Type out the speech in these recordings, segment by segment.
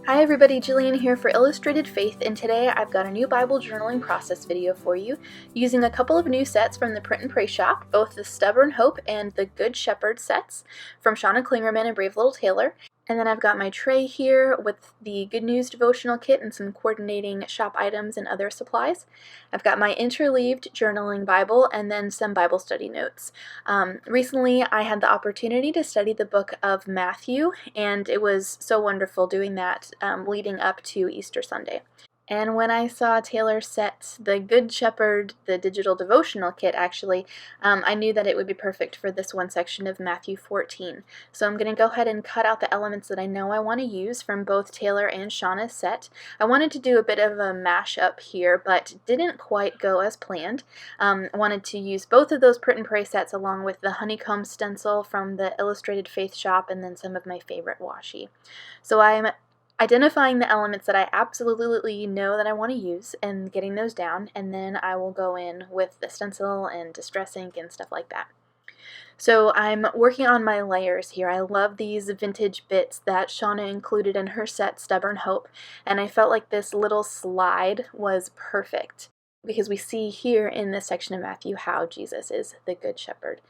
Hi everybody, Jillian here for Illustrated Faith, and today I've got a new Bible journaling process video for you using a couple of new sets from the Print and Pray shop, both the Stubborn Hope and the Good Shepherd sets from Shauna Klingerman and Brave Little Taylor. And then I've got my tray here with the Good News devotional kit and some coordinating shop items and other supplies. I've got my interleaved journaling Bible and then some Bible study notes. Recently I had the opportunity to study the book of Matthew, and it was so wonderful doing that leading up to Easter Sunday. And when I saw Taylor set the Good Shepherd, the digital devotional kit actually, I knew that it would be perfect for this one section of Matthew 14. So I'm going to go ahead and cut out the elements that I know I want to use from both Taylor and Shauna's set. I wanted to do a bit of a mashup here, but didn't quite go as planned. I wanted to use both of those Print and Pray sets along with the honeycomb stencil from the Illustrated Faith shop and then some of my favorite washi. So I'm identifying the elements that I absolutely know that I want to use and getting those down, and then I will go in with the stencil and distress ink and stuff like that. So I'm working on my layers here. I love these vintage bits that Shauna included in her set Stubborn Hope, and I felt like this little slide was perfect because we see here in this section of Matthew how Jesus is the Good Shepherd.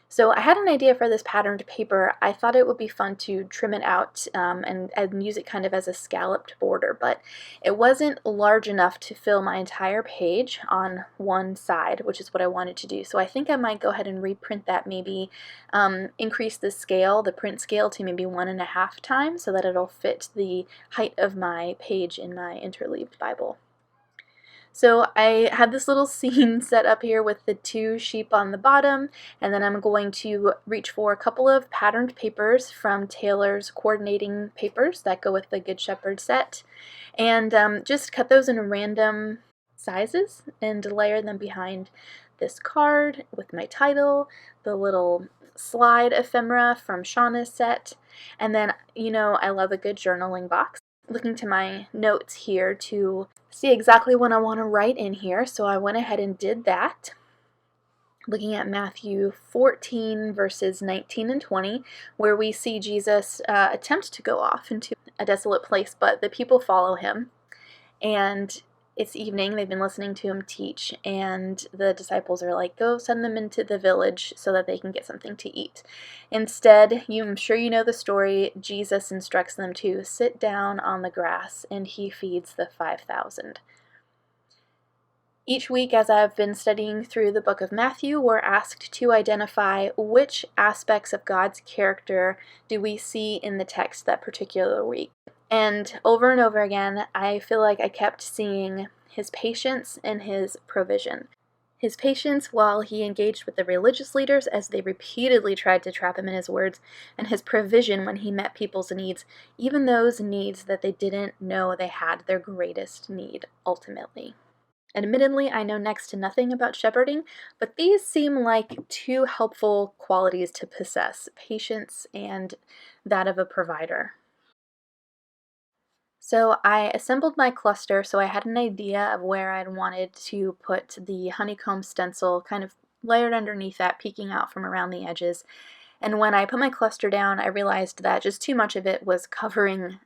So I had an idea for this patterned paper. I thought it would be fun to trim it out and use it kind of as a scalloped border, but it wasn't large enough to fill my entire page on one side, which is what I wanted to do. So I think I might go ahead and reprint that, maybe increase the scale, the print scale, to maybe 1.5 times so that it'll fit the height of my page in my interleaved Bible. So I had this little scene set up here with the 2 sheep on the bottom, and then I'm going to reach for a couple of patterned papers from Taylor's coordinating papers that go with the Good Shepherd set, and just cut those in random sizes and layer them behind this card with my title, the little slide ephemera from Shauna's set, and then, you know, I love a good journaling box. Looking to my notes here to see exactly what I want to write in here, so I went ahead and did that. Looking at Matthew 14 verses 19 and 20, where we see Jesus attempt to go off into a desolate place, but the people follow him, and it's evening. They've been listening to him teach, and the disciples are like, go send them into the village so that they can get something to eat. Instead, I'm sure you know the story, Jesus instructs them to sit down on the grass, and he feeds the 5,000. Each week, as I've been studying through the book of Matthew, we're asked to identify which aspects of God's character do we see in the text that particular week. And over again, I feel like I kept seeing his patience and his provision. His patience while he engaged with the religious leaders as they repeatedly tried to trap him in his words, and his provision when he met people's needs, even those needs that they didn't know they had their greatest need ultimately. Admittedly, I know next to nothing about shepherding, but these seem like 2 helpful qualities to possess, patience and that of a provider. So I assembled my cluster so I had an idea of where I'd wanted to put the honeycomb stencil kind of layered underneath that, peeking out from around the edges. And when I put my cluster down, I realized that just too much of it was covering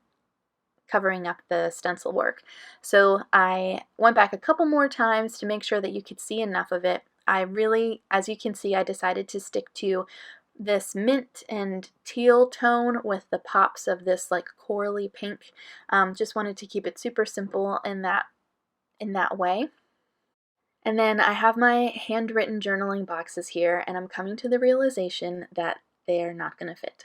up the stencil work. So I went back a couple more times to make sure that you could see enough of it. I really, as you can see, I decided to stick to this mint and teal tone with the pops of this like corally pink. Just wanted to keep it super simple in that way. And then I have my handwritten journaling boxes here, and I'm coming to the realization that they're not going to fit.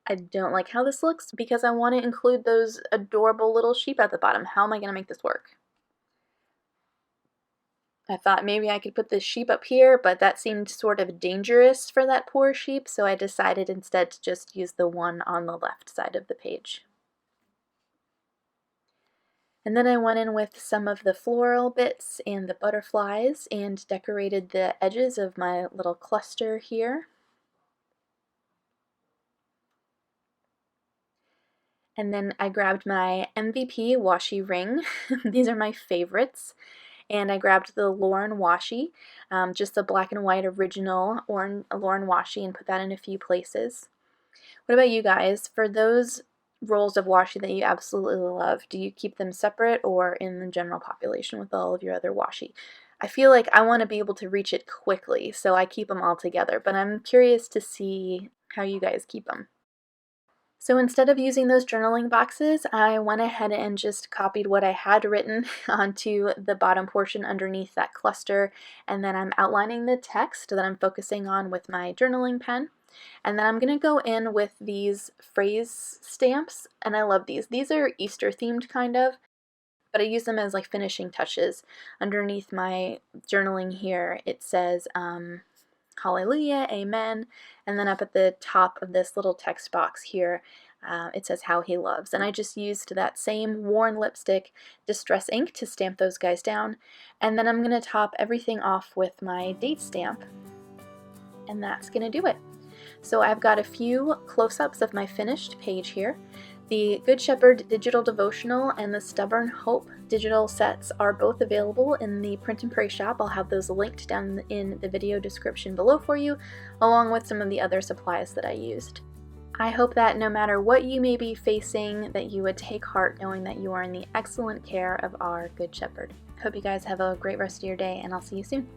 I don't like how this looks because I want to include those adorable little sheep at the bottom. How am I going to make this work? I thought maybe I could put this sheep up here, but that seemed sort of dangerous for that poor sheep, so I decided instead to just use the one on the left side of the page. And then I went in with some of the floral bits and the butterflies and decorated the edges of my little cluster here. And then I grabbed my MVP washi ring. These are my favorites. And I grabbed the Lauren washi, just the black and white original Lauren washi, and put that in a few places. What about you guys? For those rolls of washi that you absolutely love, do you keep them separate or in the general population with all of your other washi? I feel like I want to be able to reach it quickly, so I keep them all together, but I'm curious to see how you guys keep them. So instead of using those journaling boxes, I went ahead and just copied what I had written onto the bottom portion underneath that cluster, and then I'm outlining the text that I'm focusing on with my journaling pen. And then I'm going to go in with these phrase stamps, and I love these. These are Easter themed kind of, but I use them as like finishing touches. Underneath my journaling here, it says, Hallelujah, Amen, and then up at the top of this little text box here, it says how he loves. And I just used that same worn lipstick distress ink to stamp those guys down. And then I'm going to top everything off with my date stamp, and that's going to do it. So I've got a few close-ups of my finished page here. The Good Shepherd Digital Devotional and the Stubborn Hope digital sets are both available in the Print and Pray shop. I'll have those linked down in the video description below for you, along with some of the other supplies that I used. I hope that no matter what you may be facing, that you would take heart knowing that you are in the excellent care of our Good Shepherd. Hope you guys have a great rest of your day, and I'll see you soon.